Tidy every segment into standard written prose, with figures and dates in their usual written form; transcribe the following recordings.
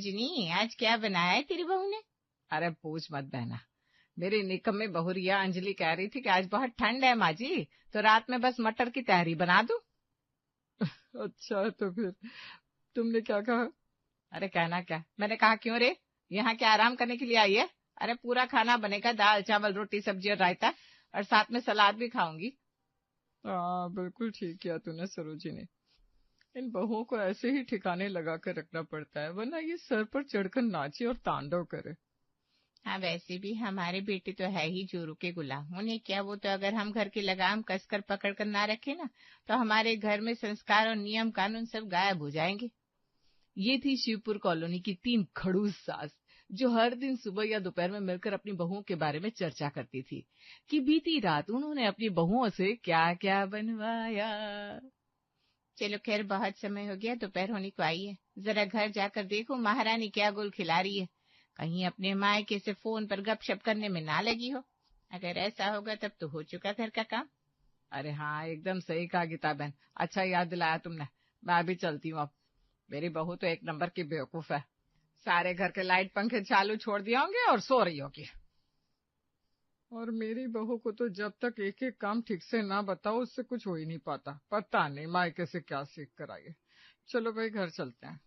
सरोजिनी, आज क्या बनाया है तेरी बहू ने? अरे पूछ मत बहना, मेरी निकम्मी बहुरिया अंजलि कह रही थी कि आज बहुत ठंड है माँ जी, तो रात में बस मटर की तहरी बना दूं। अच्छा, तो फिर तुमने क्या कहा? अरे कहना क्या, मैंने कहा क्यों रे, यहाँ क्या आराम करने के लिए आई है? अरे पूरा खाना बनेगा, दाल चावल रोटी सब्जी और रायता, और साथ में सलाद भी खाऊंगी। हाँ, बिल्कुल ठीक किया तूने सरोजिनी। इन बहुओं को ऐसे ही ठिकाने लगा कर रखना पड़ता है, वरना ये सर पर चढ़कर नाचे और तांडव करे। हाँ, वैसे भी हमारे बेटे तो है ही जोरू के गुलाम। उन्हें क्या, वो तो अगर हम घर की लगाम कसकर पकड़ कर ना रखे ना, तो हमारे घर में संस्कार और नियम कानून सब गायब हो जाएंगे। ये थी शिवपुर कॉलोनी की 3 खड़ूस सास, जो हर दिन सुबह या दोपहर में मिलकर अपनी बहुओं के बारे में चर्चा करती थी कि बीती रात उन्होंने अपनी बहुओं से क्या क्या बनवाया। चलो खैर, बहुत समय हो गया, दोपहर होने को आई है। जरा घर जाकर देखो महारानी क्या गुल खिला रही है। कहीं अपने मायके से फोन पर गपशप करने में ना लगी हो। अगर ऐसा होगा तब तो हो चुका घर का काम। अरे हाँ, एकदम सही कहा गीता बहन, अच्छा याद दिलाया तुमने। मैं अभी चलती हूँ अब। मेरी बहू तो एक नंबर की बेवकूफ है, सारे घर के लाइट पंखे चालू छोड़ दिए होंगे और सो रही होगी। और मेरी बहू को तो जब तक एक एक काम ठीक से ना बताओ, उससे कुछ हो ही नहीं पाता। पता नहीं मायके से क्या सीख कर आई है। चलो भाई, घर चलते हैं।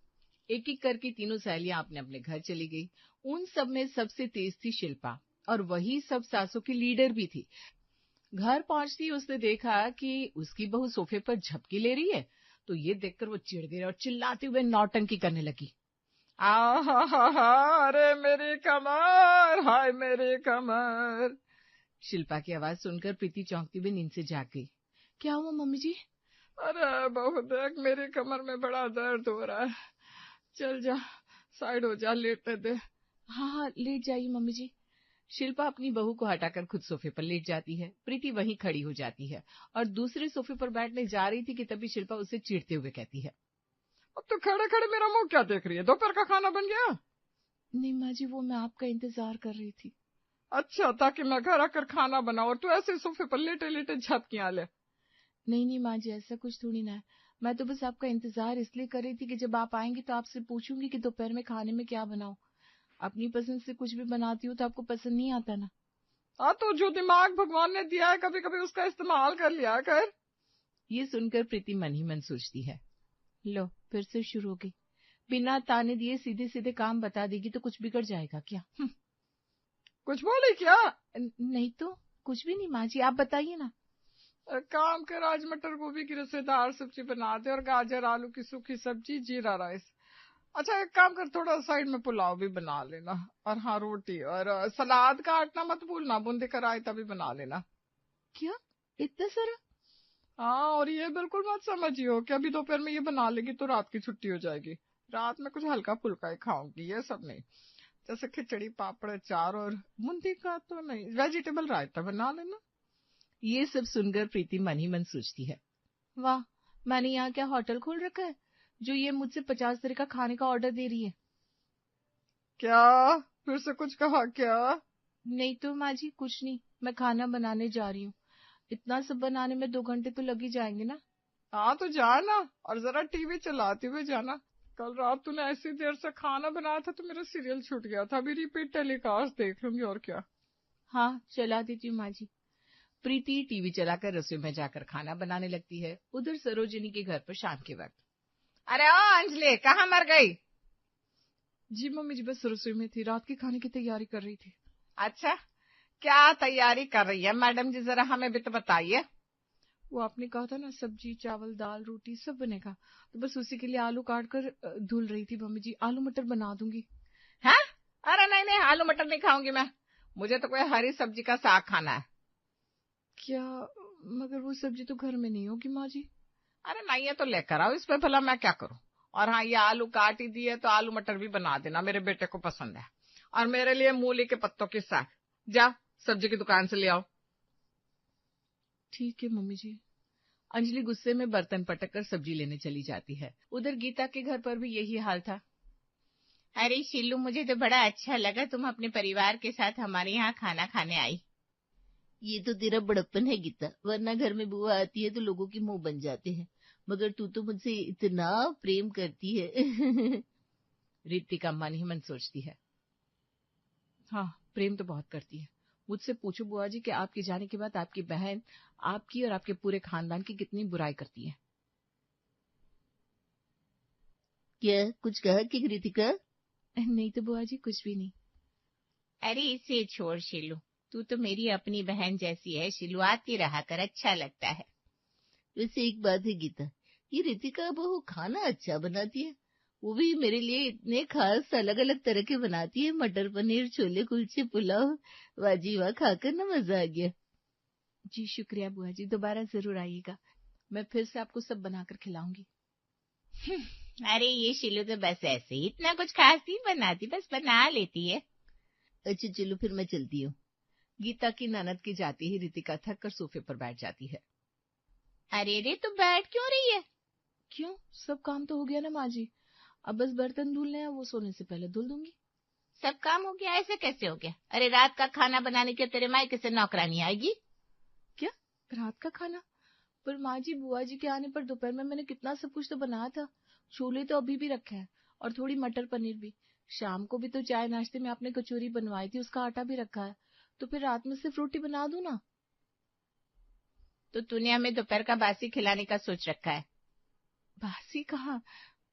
एक एक करके तीनों सहेलियां अपने अपने घर चली गई। उन सब में सबसे तेज थी शिल्पा, और वही सब सासों की लीडर भी थी। घर पहुंचती उसने देखा कि उसकी बहू सोफे पर झपकी ले रही है, तो ये देखकर वो चिढ़ गई और चिल्लाते हुए नौटंकी करने लगी। हा, अरे मेरी कमर, हाय मेरी कमर। शिल्पा की आवाज सुनकर प्रीति चौंकती हुई नींद से जाग गई। क्या हुआ मम्मी जी? अरे बहू देख, मेरी कमर में बड़ा दर्द हो रहा है। चल जा, साइड हो जा, लेटने दे। हाँ हाँ, लेट जाइए मम्मी जी। शिल्पा अपनी बहू को हटाकर खुद सोफे पर लेट जाती है। प्रीति वहीं खड़ी हो जाती है और दूसरे सोफे पर बैठने जा रही थी कि तभी शिल्पा उसे चिढ़ते हुए कहती है, अब तो खड़े खड़े मेरा मुंह क्या देख रही है? दोपहर का खाना बन गया? नहीं माँ जी, वो मैं आपका इंतजार कर रही थी। अच्छा, ताकि मैं घर आकर खाना बनाऊं और तू ऐसे सोफे पर लेटे लेटे झपकियां ले। नहीं नहीं माँ जी, ऐसा कुछ थोड़ी ना है। मैं तो बस आपका इंतजार इसलिए कर रही थी कि जब आप आएंगी तो आपसे पूछूंगी कि दोपहर में खाने में क्या बनाऊं। अपनी पसंद से कुछ भी बनाती हूँ तो आपको पसंद नहीं आता ना। हाँ, तो जो दिमाग भगवान ने दिया है, कभी कभी उसका इस्तेमाल कर लिया कर। ये सुनकर प्रीति मन ही मन सोचती है, लो फिर से शुरू हो गई। बिना ताने दिए सीधे सीधे काम बता देगी तो कुछ बिगड़ जाएगा क्या? कुछ बोली क्या? नहीं तो कुछ भी नहीं माँ जी, आप बताइए ना। काम कर, आज मटर गोभी की रसेदार सब्जी बना दे और गाजर आलू की सूखी सब्जी, जीरा राइस। अच्छा, एक काम कर, थोड़ा साइड में पुलाव भी बना लेना। और हाँ, रोटी और सलाद काटना मत भूलना, बूंदी का रायता भी बना लेना। क्या, इतना सारा? हाँ, और ये बिल्कुल मत समझियो कि अभी दोपहर में ये बना लेगी तो रात की छुट्टी हो जाएगी। रात में कुछ हल्का फुल्का ही खाऊंगी, ये सब नहीं। जैसे खिचड़ी, पापड़, अचार और बूंदी का तो नहीं, वेजिटेबल रायता बना लेना। ये सब सुनकर प्रीति मन ही मन सोचती है, वाह, मैंने यहाँ क्या होटल खोल रखा है जो ये मुझसे 50 तरह का खाने का ऑर्डर दे रही है। क्या? फिर से कुछ कहा क्या? नहीं तो माँ जी, कुछ नहीं, मैं खाना बनाने जा रही हूँ। इतना सब बनाने में 2 घंटे तो लग ही जाएंगे ना। हाँ, तो जाना और जरा टीवी चलाते हुए जाना। कल रात तूने ऐसी देर से खाना बनाया था तो मेरा सीरियल छूट गया था, अभी रिपीट टेलीकास्ट देख लूंगी, और क्या। हाँ, चला देती हूँ माँ जी। प्रीति टीवी चलाकर रसोई में जाकर खाना बनाने लगती है। उधर सरोजिनी के घर पर शाम के वक्त, अरे ओ अंजलि, कहाँ मर गई? जी मम्मी जी, बस रसोई में थी, रात के खाने की तैयारी कर रही थी। अच्छा, क्या तैयारी कर रही है मैडम जी, जरा हमें भी तो बताइए। वो आपने कहा था ना, सब्जी चावल दाल रोटी सब बनेगा, तो बस उसी के लिए आलू काट कर धुल रही थी मम्मी जी। आलू मटर बना दूंगी। है? अरे नहीं नहीं, आलू मटर नहीं खाऊंगी मैं, मुझे तो कोई हरी सब्जी का साग खाना है। क्या? मगर वो सब्जी तो घर में नहीं होगी माँ जी। अरे नहीं है तो लेकर आओ, इसमें भला मैं क्या करूं। और हाँ, ये आलू काट ही दिए तो आलू मटर भी बना देना, मेरे बेटे को पसंद है। और मेरे लिए मूली के पत्तों की साग, जा सब्जी की दुकान से ले आओ। ठीक है मम्मी जी। अंजलि गुस्से में बर्तन पटक कर सब्जी लेने चली जाती है। उधर गीता के घर पर भी यही हाल था। अरे शिल्लू, मुझे तो बड़ा अच्छा लगा तुम अपने परिवार के साथ हमारे यहाँ खाना खाने आई। ये तो तेरा बड़प्पन है गीता, वरना घर में बुआ आती है तो लोगों के मुंह बन जाते हैं, मगर तू तो मुझसे इतना प्रेम करती है। रितिका मन ही मन सोचती है। हाँ, प्रेम तो बहुत करती है। मुझसे पूछो बुआ जी कि आपके जाने के बाद आपकी बहन आपकी और आपके पूरे खानदान की कितनी बुराई करती है। क्या कुछ कहा कि रितिका? नहीं तो बुआ जी, कुछ भी नहीं। अरे इसे छोड़ शिलू, तू तो मेरी अपनी बहन जैसी है शिलू, आती रहा कर, अच्छा लगता है। वैसे एक बात है गीता, ये रितिका बहू खाना अच्छा बनाती है, वो भी मेरे लिए इतने खास अलग अलग तरह के बनाती है, मटर पनीर, छोले कुलचे, पुलाव, वाजी वाह, खाकर ना मजा आ गया। जी शुक्रिया बुआ जी, दोबारा जरूर आइएगा, मैं फिर से आपको सब बनाकर खिलाऊंगी। अरे ये शिलू तो बस ऐसे ही, इतना कुछ खास नहीं बनाती, बस बना लेती है। अच्छा चलो फिर मैं चलती हूँ। गीता की ननद की जाते ही रितिका थक कर सोफे पर बैठ जाती है। अरे रे तू बैठ क्यों रही है? क्यों, सब काम तो हो गया ना माँ जी, अब बस बर्तन धुलने हैं, वो सोने से पहले धुल दूंगी। सब काम हो गया? ऐसे कैसे हो गया? अरे रात का खाना बनाने के तेरे मायके से नौकरानी आएगी? क्या, रात का खाना? पर माँ जी, बुआ जी के आने पर दोपहर में मैंने कितना सब कुछ तो बनाया था, छोले तो अभी भी रखे हैं और थोड़ी मटर पनीर भी। शाम को भी तो चाय नाश्ते में आपने कचौरी बनवाई थी, उसका आटा भी रखा है, तो फिर रात में सिर्फ रोटी बना दूं ना। तो तूने हमें दोपहर का बासी खिलाने का सोच रखा है? बासी कहाँ,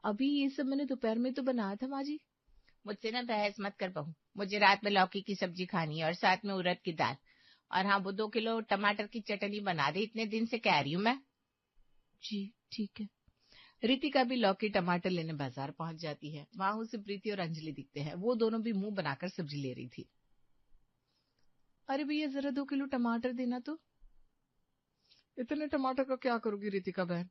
अभी ये सब मैंने दोपहर में तो बनाया था माँ जी। मुझसे ना बहस मत कर बहू, मुझे रात में लौकी की सब्जी खानी है और साथ में उड़द की दाल, और हाँ वो 2 किलो टमाटर की चटनी बना दे, इतने दिन से कह रही हूँ मैं। जी ठीक है। रितिका भी लौकी टमाटर लेने बाजार पहुंच जाती है। वहां उसे प्रीति और अंजलि दिखते हैं, वो दोनों भी मुंह बनाकर सब्जी ले रही थी। अरे भैया जरा 2 किलो टमाटर देना तो। इतने टमाटर का क्या करोगी रितिका बहन?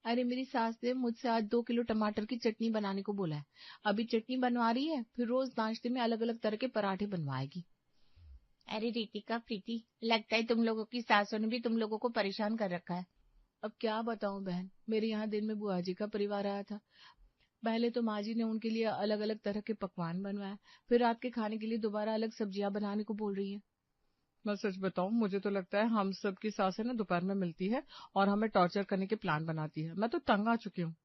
अरे मेरी सास ने मुझसे आज 2 किलो टमाटर की चटनी बनाने को बोला है, अभी चटनी बनवा रही है, फिर रोज नाश्ते में अलग अलग तरह के पराठे बनवाएगी। अरे रितिका प्रीति, लगता है तुम लोगों की सासों ने भी तुम लोगों को परेशान कर रखा है। अब क्या बताऊं बहन, मेरे यहाँ दिन में बुआ जी का परिवार आया था। पहले तो माँ जी ने उनके लिए अलग अलग तरह के पकवान बनवाए, फिर रात के खाने के लिए दोबारा अलग सब्जियां बनाने को बोल रही है। मैं सच बताऊं, मुझे तो लगता है हम सब की सासें ना दोपहर में मिलती है और हमें टॉर्चर करने के प्लान बनाती है। मैं तो तंग आ चुकी हूँ।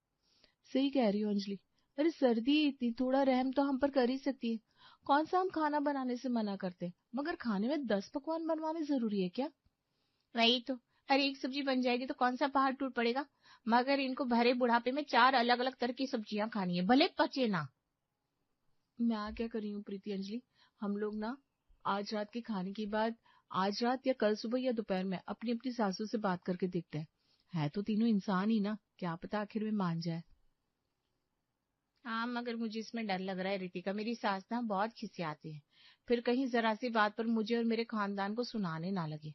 सही कह रही हो अंजलि, अरे सर्दी इतनी, थोड़ा रहम तो हम पर कर ही सकती है। कौन सा हम खाना बनाने से मना करते, मगर खाने में 10 पकवान बनवाने जरूरी है क्या? वही तो, हर एक सब्जी बन जाएगी तो कौन सा पहाड़ टूट पड़ेगा, मगर इनको भरे बुढ़ापे में 4 अलग अलग तरह की सब्जियां खानी है, भले पचे ना। मैं क्या कर रही हूँ प्रीति अंजलि, हम लोग ना आज रात के खाने के बाद, आज रात या कल सुबह या दोपहर में अपनी अपनी सासू से बात करके देखते हैं। है तो तीनों इंसान ही ना, क्या पता आखिर में मान जाए। हाँ मगर मुझे इसमें डर लग रहा है रितिका, मेरी सास ना बहुत खिसियाती है, फिर कहीं जरा सी बात पर मुझे और मेरे खानदान को सुनाने ना लगे।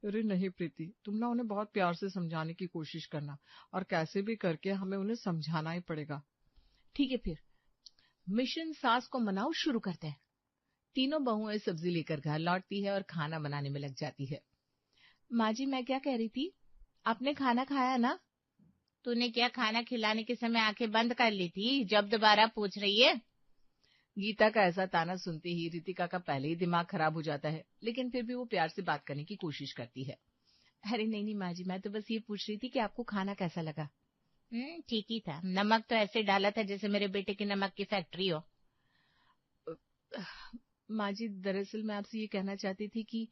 अरे नहीं प्रीति, तुम ना उन्हें बहुत प्यार से समझाने की कोशिश करना, और कैसे भी करके हमें उन्हें समझाना ही पड़ेगा। ठीक है, फिर मिशन सास को मनाओ शुरू करते हैं। तीनों बहुएं सब्जी लेकर घर लौटती है और खाना बनाने में लग जाती है। माँ जी, मैं क्या कह रही थी, आपने खाना खाया ना? तूने क्या खाना खिलाने के समय आंखें बंद कर ली थी, जब दोबारा पूछ रही है? गीता का ऐसा ताना सुनते ही रितिका का पहले ही दिमाग खराब हो जाता है, लेकिन फिर भी वो प्यार से बात करने की कोशिश करती है। अरे नहीं नहीं माँ जी, मैं तो बस ये पूछ रही थी कि आपको खाना कैसा लगा। ठीक ही था, नमक तो ऐसे डाला था जैसे मेरे बेटे की नमक की फैक्ट्री हो। माँ जी, दरअसल मैं आपसे ये कहना चाहती थी कि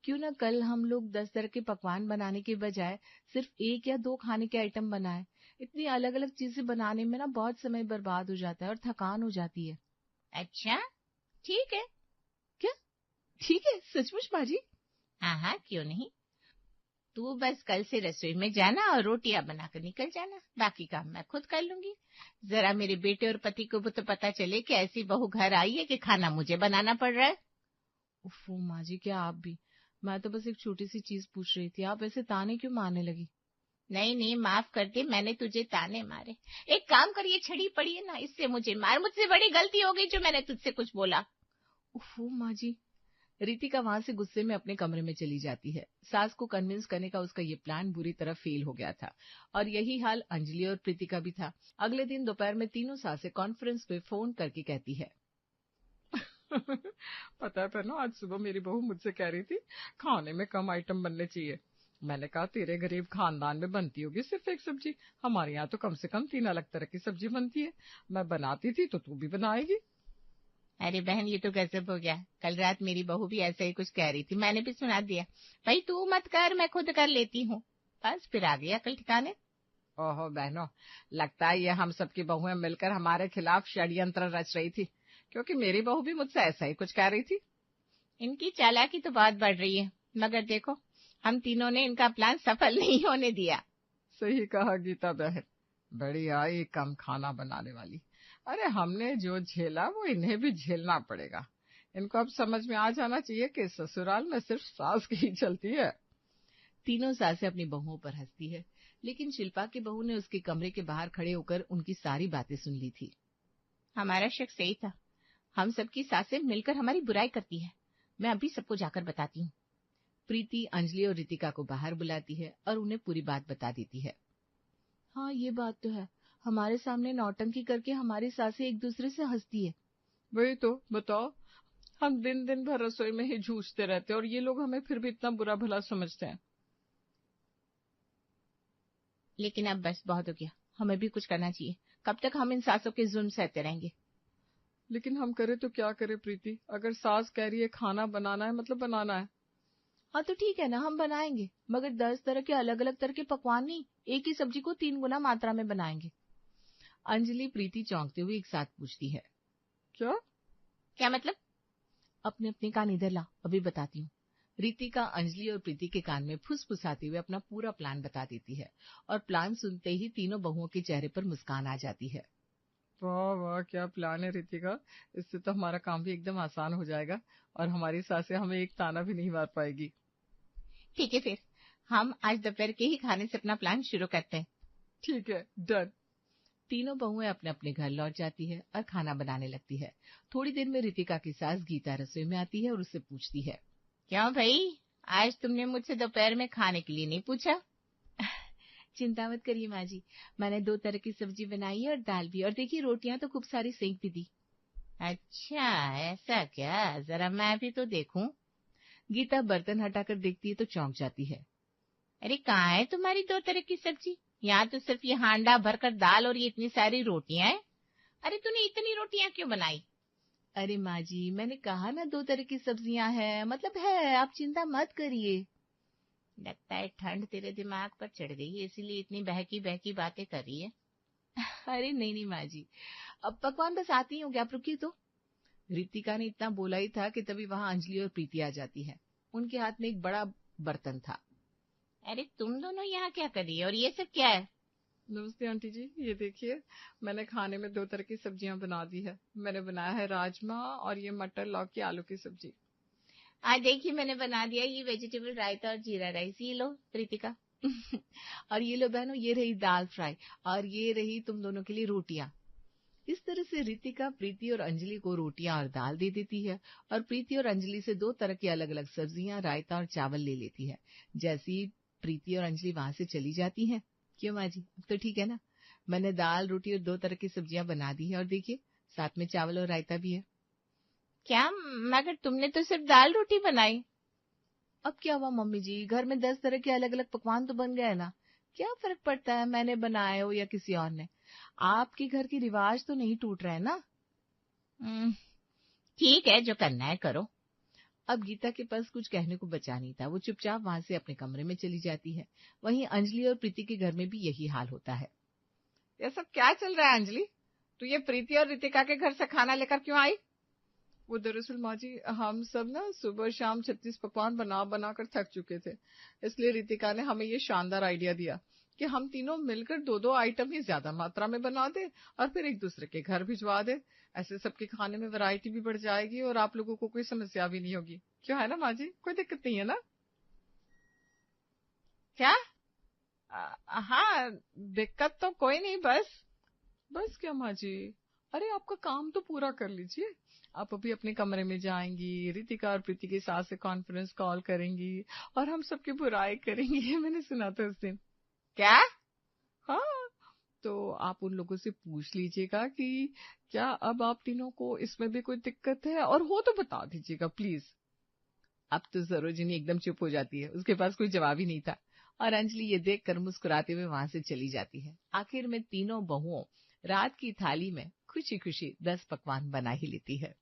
क्यों ना कल हम लोग 10 तरह के पकवान बनाने के बजाय सिर्फ 1 या 2 खाने के आइटम बनाएं। इतनी अलग अलग चीजें बनाने में ना बहुत समय बर्बाद हो जाता है और थकान हो जाती है। अच्छा ठीक है। क्या ठीक है, सचमुच माँ जी? हाँ हाँ क्यों नहीं, तू बस कल से रसोई में जाना और रोटियां बनाकर निकल जाना, बाकी काम मैं खुद कर लूंगी। जरा मेरे बेटे और पति को भी तो पता चले कि ऐसी बहू घर आई है कि खाना मुझे बनाना पड़ रहा है। उफ़ो माँ जी, क्या आप भी, मैं तो बस एक छोटी सी चीज पूछ रही थी, आप ऐसे ताने क्यों मारने लगी? नहीं नहीं माफ कर दे, मैंने तुझे ताने मारे। एक काम करिए, छड़ी पड़ी है ना, इससे मुझे मार, मुझसे बड़ी गलती हो गई जो मैंने तुझसे कुछ बोला। उफ़ो माँ जी। रितिका वहां से गुस्से में अपने कमरे में चली जाती है। सास को कन्विंस करने का उसका ये प्लान बुरी तरह फेल हो गया था, और यही हाल अंजलि और प्रीति का भी था। अगले दिन दोपहर में तीनों सासें कॉन्फ्रेंस पे फोन करके कहती है, पता है पहनो, आज सुबह मेरी बहू मुझसे कह रही थी खाने में कम आइटम बनने चाहिए, मैंने कहा तेरे गरीब खानदान में बनती होगी सिर्फ एक सब्जी, हमारे यहाँ तो कम से कम 3 अलग तरह की सब्जी बनती है। मैं बनाती थी तो तू भी बनाएगी। अरे बहन, ये तो गजब हो गया। कल रात मेरी बहू भी ऐसा ही कुछ कह रही थी, मैंने भी सुना दिया, भाई तू मत कर, मैं खुद कर लेती हूँ। बस फिर आ गया अकल ठिकाने। ओहो बहनों, लगता है ये हम सबकी बहुएं मिलकर हमारे खिलाफ षड्यंत्र रच रही थी, क्योंकि मेरी बहू भी मुझसे ऐसा ही कुछ कह रही थी। इनकी चालाकी तो बहुत बढ़ रही है, मगर देखो हम तीनों ने इनका प्लान सफल नहीं होने दिया। सही कहा गीता बहन, बड़ी आई कम खाना बनाने वाली। अरे हमने जो झेला वो इन्हें भी झेलना पड़ेगा। इनको अब समझ में आ जाना चाहिए कि ससुराल में सिर्फ सास की ही चलती है। तीनों सासें अपनी बहुओं पर हंसती है, लेकिन शिल्पा की बहू ने उसके कमरे के बाहर खड़े होकर उनकी सारी बातें सुन ली थी। हमारा शक सही था, हम सबकी सासें मिलकर हमारी बुराई करती है। मैं अभी सबको जाकर बताती हूँ। प्रीति अंजलि और रितिका को बाहर बुलाती है और उन्हें पूरी बात बता देती है। हाँ, ये बात तो है, हमारे सामने नौटंकी करके हमारी सासें एक दूसरे से हंसती है। वही तो बताओ, हम दिन दिन भर रसोई में ही जूझते रहते हैं और ये लोग हमें फिर भी इतना बुरा भला समझते हैं। लेकिन अब बस बहुत हो गया, हमें भी कुछ करना चाहिए। कब तक हम इन सासों के जुल्म सहते रहेंगे? लेकिन हम करें तो क्या करें प्रीति, अगर सास कह रही है खाना बनाना है मतलब बनाना है। हाँ तो ठीक है ना, हम बनाएंगे, मगर 10 तरह के अलग अलग तरह के पकवान नहीं, एक ही सब्जी को 3 गुना मात्रा में बनाएंगे। अंजलि प्रीति चौंकते हुए एक साथ पूछती है। क्या मतलब? अपने अपने कान इधर ला, अभी बताती हूँ। रितिका अंजलि और प्रीति के कान में फुसफुसाते हुए अपना पूरा प्लान बता देती है, और प्लान सुनते ही तीनों बहुओं के चेहरे पर मुस्कान आ जाती है। वाह वाह, क्या प्लान है रितिका, इससे तो हमारा काम भी एकदम आसान हो जाएगा और हमारी सासें हमें एक ताना भी नहीं मार पाएगी। ठीक है, फिर हम आज दोपहर के ही खाने से अपना प्लान शुरू करते हैं। ठीक है, डन। तीनों बहुएं अपने अपने घर लौट जाती है और खाना बनाने लगती है। थोड़ी देर में रितिका की सास गीता रसोई में आती है और उससे पूछती है। क्यों भाई, आज तुमने मुझसे दोपहर में खाने के लिए नहीं पूछा? चिंता मत करिए माँ जी, मैंने 2 तरह की सब्जी बनाई है और दाल भी, और देखिए रोटियां तो खूब सारी सेंक भी दी। अच्छा ऐसा क्या, जरा मैं भी तो देखूं। गीता बर्तन हटाकर देखती है तो चौंक जाती है। अरे कहाँ है तुम्हारी 2 तरह की सब्जी? यहाँ तो सिर्फ ये हांडा भरकर दाल और ये इतनी सारी रोटियां हैं। अरे तूने इतनी रोटियां क्यों बनाई? अरे माँ जी, मैंने कहा ना 2 तरह की सब्जियां हैं, मतलब है, आप चिंता मत करिए। लगता है ठंड तेरे दिमाग पर चढ़ गई है, इसीलिए इतनी बहकी बहकी बातें कर रही है। अरे नहीं नहीं माँ जी, अब पकवान बस आती ही होंगे, आप रुकिए तो। रितिका ने इतना बोला ही था कि तभी वहां अंजलि और प्रीति आ जाती है। उनके हाथ में एक बड़ा बर्तन था। अरे तुम दोनों यहाँ क्या कर रही है, और ये सब क्या है? नमस्ते आंटी जी, ये देखिए मैंने खाने में 2 तरह की सब्जियां बना दी है। मैंने बनाया है राजमा और ये मटर लौकी आलू की सब्जी। आज देखिए मैंने बना दिया ये वेजिटेबल रायता और जीरा राइस। ये लो प्रीतिका। और ये लो बहनों, ये रही दाल फ्राई, और ये रही तुम दोनों के लिए रोटियां। इस तरह से रितिका प्रीति और अंजलि को रोटियां और दाल दे देती है, और प्रीति और अंजलि से 2 तरह की अलग अलग सब्जियां, रायता और चावल ले लेती है। जैसी प्रीति और अंजलि वहां से चली जाती हैं। क्यों माँ जी, अब तो ठीक है ना? मैंने दाल रोटी और 2 तरह की सब्जियां बना दी है, और देखिए साथ में चावल और रायता भी है। क्या, मगर तुमने तो सिर्फ दाल रोटी बनाई। अब क्या हुआ मम्मी जी, घर में 10 तरह के अलग अलग पकवान तो बन गए ना, क्या फर्क पड़ता है मैंने बनाए हो या किसी और ने? आपके घर की रिवाज तो नहीं टूट रहे ना। ठीक है, जो करना है करो। अब गीता के पास कुछ कहने को बचा नहीं था, वो चुपचाप वहां से अपने कमरे में चली जाती है। वहीं अंजलि और प्रीति के घर में भी यही हाल होता है। ये सब क्या चल रहा है अंजलि, तू ये प्रीति और रितिका के घर से खाना लेकर क्यों आई? वो दरअसल माँ जी, हम सब ना सुबह शाम 36 पकवान बना बना कर थक चुके थे, इसलिए रितिका ने हमें ये शानदार आइडिया दिया कि हम तीनों मिलकर 2-2 आइटम ही ज्यादा मात्रा में बना दे और फिर एक दूसरे के घर भिजवा दे। ऐसे सबके खाने में वैरायटी भी बढ़ जाएगी और आप लोगों को कोई समस्या भी नहीं होगी। क्यों, है ना माँ जी, कोई दिक्कत नहीं है ना? क्या? हाँ, दिक्कत तो कोई नहीं, बस क्या माँ जी, अरे आपका काम तो पूरा कर लीजिए। आप अभी अपने कमरे में जाएंगी, रितिका और प्रीति के साथ से कॉन्फ्रेंस कॉल करेंगी और हम सबकी बुराई करेंगी। मैंने सुना था उस दिन। क्या? हाँ, तो आप उन लोगों से पूछ लीजिएगा कि क्या अब आप तीनों को इसमें भी कोई दिक्कत है, और हो तो बता दीजिएगा प्लीज। अब तो सरोजिनी एकदम चुप हो जाती है, उसके पास कोई जवाब ही नहीं था। और अंजलि ये देखकर मुस्कुराते हुए वहां से चली जाती है। आखिर में तीनों बहुओं रात की थाली में खुशी खुशी 10 पकवान बना ही लेती है।